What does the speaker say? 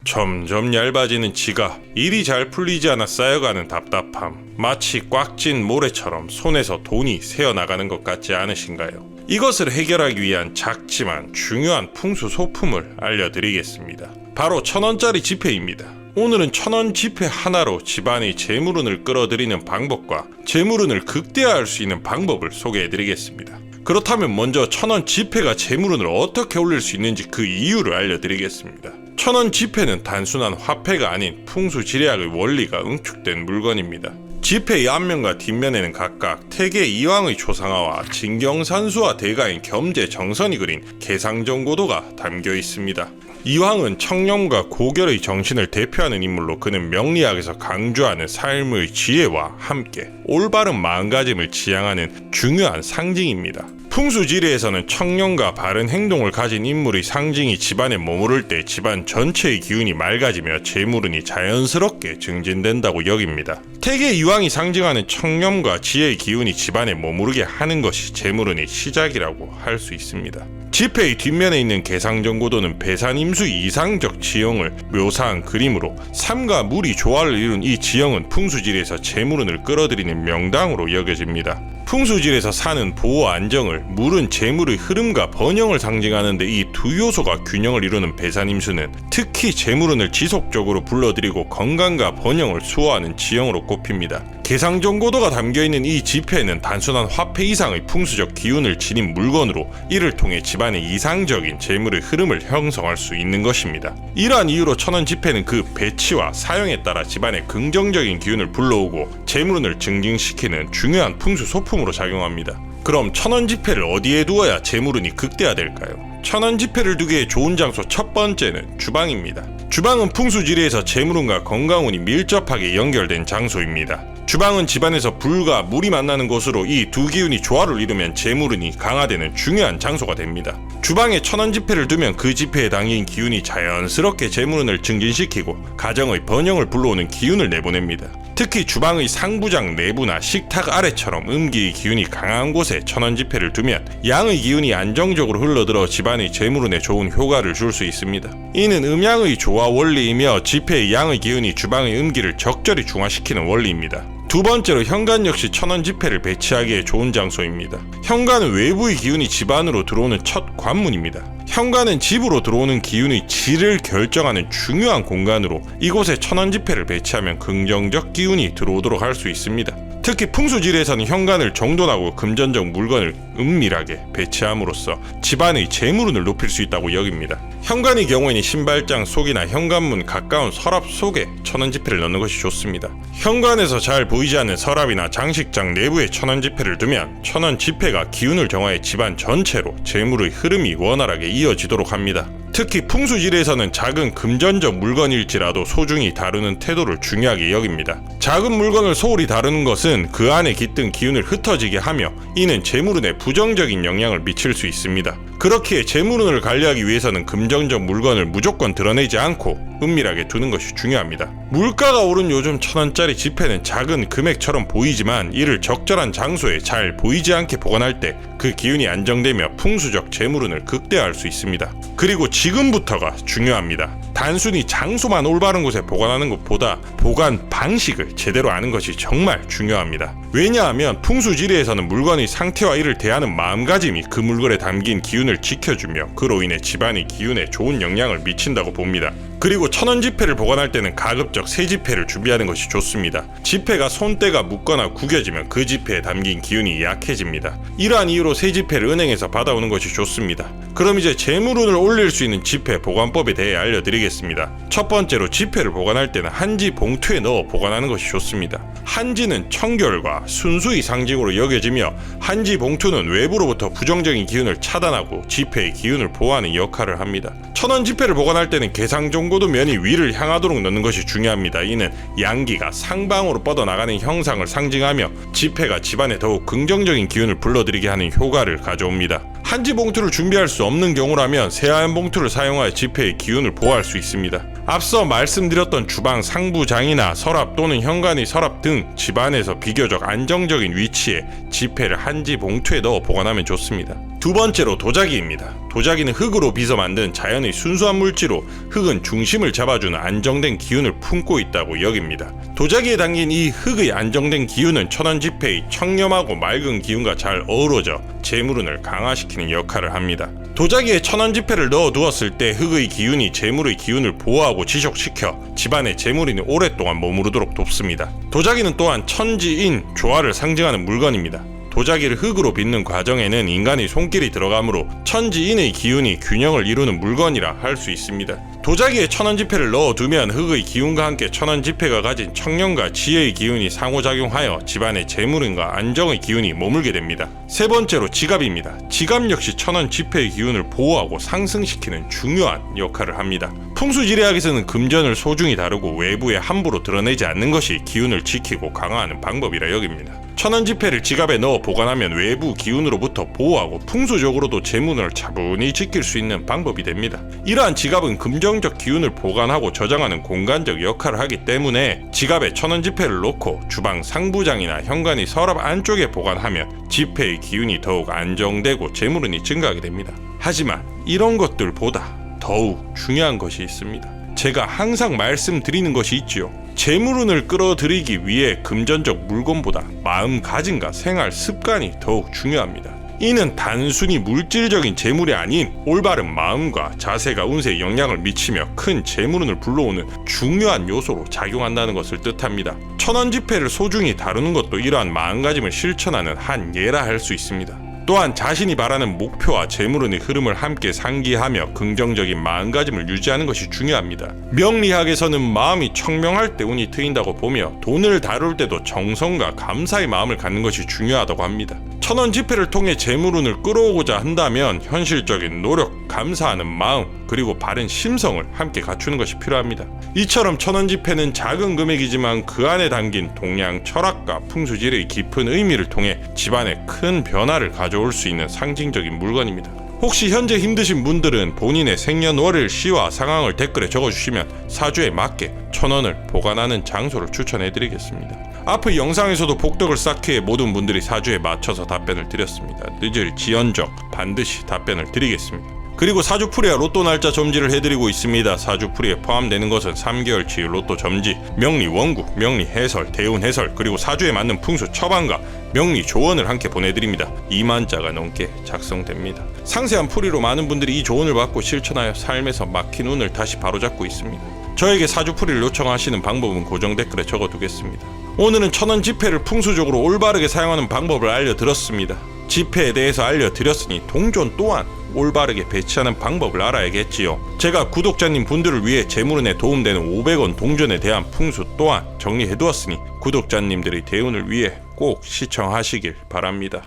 점점 얇아지는 지갑, 일이 잘 풀리지 않아 쌓여가는 답답함, 마치 꽉 찐 모래처럼 손에서 돈이 새어나가는 것 같지 않으신가요? 이것을 해결하기 위한 작지만 중요한 풍수 소품을 알려드리겠습니다. 바로 1,000원짜리 지폐입니다. 오늘은 1,000원 지폐 하나로 집안의 재물운을 끌어들이는 방법과 재물운을 극대화할 수 있는 방법을 소개해드리겠습니다. 그렇다면 먼저 1,000원 지폐가 재물운을 어떻게 올릴 수 있는지 그 이유를 알려드리겠습니다. 1,000원 지폐는 단순한 화폐가 아닌 풍수지리학의 원리가 응축된 물건입니다. 지폐의 앞면과 뒷면에는 각각 태계 이황의 초상화와 진경산수와 대가인 겸재정선이 그린 개상정고도가 담겨 있습니다. 이황은 청렴과 고결의 정신을 대표하는 인물로 그는 명리학에서 강조하는 삶의 지혜와 함께 올바른 마음가짐을 지향하는 중요한 상징입니다. 풍수지리에서는 청렴과 바른 행동을 가진 인물의 상징이 집안에 머무를 때 집안 전체의 기운이 맑아지며 재물운이 자연스럽게 증진된다고 여깁니다. 태계 이황이 상징하는 청렴과 지혜의 기운이 집안에 머무르게 하는 것이 재물운의 시작이라고 할 수 있습니다. 지폐의 뒷면에 있는 개상정고도는 배산임수의 이상적 지형을 묘사한 그림으로 삶과 물이 조화를 이룬 이 지형은 풍수지리에서 재물운을 끌어들이는 명당으로 여겨집니다. 풍수지리에서 산은 보호 안정을, 물은 재물의 흐름과 번영을 상징하는데 이 두 요소가 균형을 이루는 배산임수는 특히 재물운을 지속적으로 불러들이고 건강과 번영을 수호하는 지형으로 꼽힙니다. 개상정고도가 담겨있는 이 지폐는 단순한 화폐 이상의 풍수적 기운을 지닌 물건으로 이를 통해 집안의 이상적인 재물의 흐름을 형성할 수 있는 것입니다. 이러한 이유로 1,000원 지폐는 그 배치와 사용에 따라 집안에 긍정적인 기운을 불러오고 재물운을 증진시키는 중요한 풍수 소품으로 작용합니다. 그럼 1,000원 지폐를 어디에 두어야 재물운이 극대화될까요? 1,000원 지폐를 두기에 좋은 장소 첫 번째는 주방입니다. 주방은 풍수지리에서 재물운과 건강운이 밀접하게 연결된 장소입니다. 주방은 집안에서 불과 물이 만나는 곳으로 이 두 기운이 조화를 이루면 재물운이 강화되는 중요한 장소가 됩니다. 주방에 1,000원 지폐를 두면 그 지폐에 담긴 기운이 자연스럽게 재물운을 증진시키고 가정의 번영을 불러오는 기운을 내보냅니다. 특히 주방의 상부장 내부나 식탁 아래처럼 음기의 기운이 강한 곳에 1,000원 지폐를 두면 양의 기운이 안정적으로 흘러들어 집안의 재물운에 좋은 효과를 줄 수 있습니다. 이는 음양의 조화 원리이며 지폐의 양의 기운이 주방의 음기를 적절히 중화시키는 원리입니다. 두 번째로 현관 역시 1,000원 지폐를 배치하기에 좋은 장소입니다. 현관은 외부의 기운이 집 안으로 들어오는 첫 관문입니다. 현관은 집으로 들어오는 기운의 질을 결정하는 중요한 공간으로 이곳에 1,000원 지폐를 배치하면 긍정적 기운이 들어오도록 할 수 있습니다. 특히 풍수지리에서는 현관을 정돈하고 금전적 물건을 은밀하게 배치함으로써 집안의 재물운을 높일 수 있다고 여깁니다. 현관의 경우에는 신발장 속이나 현관문 가까운 서랍 속에 1,000원 지폐를 넣는 것이 좋습니다. 현관에서 잘 보이지 않는 서랍이나 장식장 내부에 1,000원 지폐를 두면 1,000원 지폐가 기운을 정화해 집안 전체로 재물의 흐름이 원활하게 이어지도록 합니다. 특히 풍수지리에서는 작은 금전적 물건일지라도 소중히 다루는 태도를 중요하게 여깁니다. 작은 물건을 소홀히 다루는 것은 그 안에 깃든 기운을 흩어지게 하며 이는 재물운에 부정적인 영향을 미칠 수 있습니다. 그렇기에 재물운을 관리하기 위해서는 금전적 물건을 무조건 드러내지 않고 은밀하게 두는 것이 중요합니다. 물가가 오른 요즘 1,000원짜리 지폐는 작은 금액처럼 보이지만 이를 적절한 장소에 잘 보이지 않게 보관할 때 그 기운이 안정되며 풍수적 재물운을 극대화할 수 있습니다. 그리고 지금부터가 중요합니다. 단순히 장소만 올바른 곳에 보관하는 것보다 보관 방식을 제대로 아는 것이 정말 중요합니다. 왜냐하면 풍수지리에서는 물건의 상태와 이를 대하는 마음가짐이 그 물건에 담긴 기운을 지켜주며 그로 인해 집안의 기운에 좋은 영향을 미친다고 봅니다. 그리고 1,000원 지폐를 보관할 때는 가급적 새 지폐를 준비하는 것이 좋습니다. 지폐가 손때가 묻거나 구겨지면 그 지폐에 담긴 기운이 약해집니다. 이러한 이유로 새 지폐를 은행에서 받아오는 것이 좋습니다. 그럼 이제 재물운을 올릴 수 있는 지폐 보관법에 대해 알려드리겠습니다. 첫 번째로 지폐를 보관할 때는 한지 봉투에 넣어 보관하는 것이 좋습니다. 한지는 청결과 순수의 상징으로 여겨지며 한지 봉투는 외부로부터 부정적인 기운을 차단하고 지폐의 기운을 보호하는 역할을 합니다. 1,000원 지폐를 보관할 때는 개상정고도 면이 위를 향하도록 넣는 것이 중요합니다. 이는 양기가 상방으로 뻗어나가는 형상을 상징하며 지폐가 집안에 더욱 긍정적인 기운을 불러들이게 하는 효과를 가져옵니다. 한지 봉투를 준비할 수 없는 경우라면 새하얀 봉투를 사용하여 지폐의 기운을 보호할 수 있습니다. 앞서 말씀드렸던 주방 상부장이나 서랍 또는 현관의 서랍 등 집안에서 비교적 안정적인 위치에 지폐를 한지 봉투에 넣어 보관하면 좋습니다. 두 번째로 도자기입니다. 도자기는 흙으로 빚어 만든 자연의 순수한 물질로 흙은 중심을 잡아주는 안정된 기운을 품고 있다고 여깁니다. 도자기에 담긴 이 흙의 안정된 기운은 천원지폐의 청렴하고 맑은 기운과 잘 어우러져 재물운을 강화시키는 역할을 합니다. 도자기에 천원지폐를 넣어두었을 때 흙의 기운이 재물의 기운을 보호하고 지속시켜 집안에 재물운이 오랫동안 머무르도록 돕습니다. 도자기는 또한 천지인 조화를 상징하는 물건입니다. 도자기를 흙으로 빚는 과정에는 인간의 손길이 들어가므로 천지인의 기운이 균형을 이루는 물건이라 할 수 있습니다. 도자기에 천원지폐를 넣어두면 흙의 기운과 함께 천원지폐가 가진 청렴과 지혜의 기운이 상호작용하여 집안의 재물운과 안정의 기운이 머물게 됩니다. 세 번째로 지갑입니다. 지갑 역시 천원지폐의 기운을 보호하고 상승시키는 중요한 역할을 합니다. 풍수지리학에서는 금전을 소중히 다루고 외부에 함부로 드러내지 않는 것이 기운을 지키고 강화하는 방법이라 여깁니다. 천원지폐를 지갑에 넣어 보관하면 외부 기운으로부터 보호하고 풍수적으로도 재물운을 차분히 지킬 수 있는 방법이 됩니다. 이러한 지갑은 긍정적 기운을 보관하고 저장하는 공간적 역할을 하기 때문에 지갑에 천원지폐를 넣고 주방 상부장이나 현관의 서랍 안쪽에 보관하면 지폐의 기운이 더욱 안정되고 재물운이 증가하게 됩니다. 하지만 이런 것들보다 더욱 중요한 것이 있습니다. 제가 항상 말씀드리는 것이 있지요. 재물운을 끌어들이기 위해 금전적 물건보다 마음가짐과 생활 습관이 더욱 중요합니다. 이는 단순히 물질적인 재물이 아닌 올바른 마음과 자세가 운세에 영향을 미치며 큰 재물운을 불러오는 중요한 요소로 작용한다는 것을 뜻합니다. 천원지폐를 소중히 다루는 것도 이러한 마음가짐을 실천하는 한 예라 할 수 있습니다. 또한 자신이 바라는 목표와 재물운의 흐름을 함께 상기하며 긍정적인 마음가짐을 유지하는 것이 중요합니다. 명리학에서는 마음이 청명할 때 운이 트인다고 보며 돈을 다룰 때도 정성과 감사의 마음을 갖는 것이 중요하다고 합니다. 천원지폐를 통해 재물운을 끌어오고자 한다면 현실적인 노력, 감사하는 마음, 그리고 바른 심성을 함께 갖추는 것이 필요합니다. 이처럼 천원지폐는 작은 금액이지만 그 안에 담긴 동양 철학과 풍수지리의 깊은 의미를 통해 집안에 큰 변화를 가져올 수 있는 상징적인 물건입니다. 혹시 현재 힘드신 분들은 본인의 생년월일, 시와 상황을 댓글에 적어주시면 사주에 맞게 천원을 보관하는 장소를 추천해드리겠습니다. 앞의 영상에서도 복덕을 쌓기 위해 모든 분들이 사주에 맞춰서 답변을 드렸습니다. 늦을지언정 반드시 답변을 드리겠습니다. 그리고 사주풀이와 로또 날짜 점지를 해드리고 있습니다. 사주풀이에 포함되는 것은 3개월치 로또 점지, 명리 원구, 명리 해설, 대운 해설, 그리고 사주에 맞는 풍수 처방과 명리 조언을 함께 보내드립니다. 2만 자가 넘게 작성됩니다. 상세한 풀이로 많은 분들이 이 조언을 받고 실천하여 삶에서 막힌 운을 다시 바로잡고 있습니다. 저에게 사주풀이를 요청하시는 방법은 고정 댓글에 적어두겠습니다. 오늘은 천원지폐를 풍수적으로 올바르게 사용하는 방법을 알려드렸습니다. 지폐에 대해서 알려드렸으니 동전 또한 올바르게 배치하는 방법을 알아야겠지요. 제가 구독자님 분들을 위해 재물운에 도움되는 500원 동전에 대한 풍수 또한 정리해두었으니 구독자님들의 대운을 위해 꼭 시청하시길 바랍니다.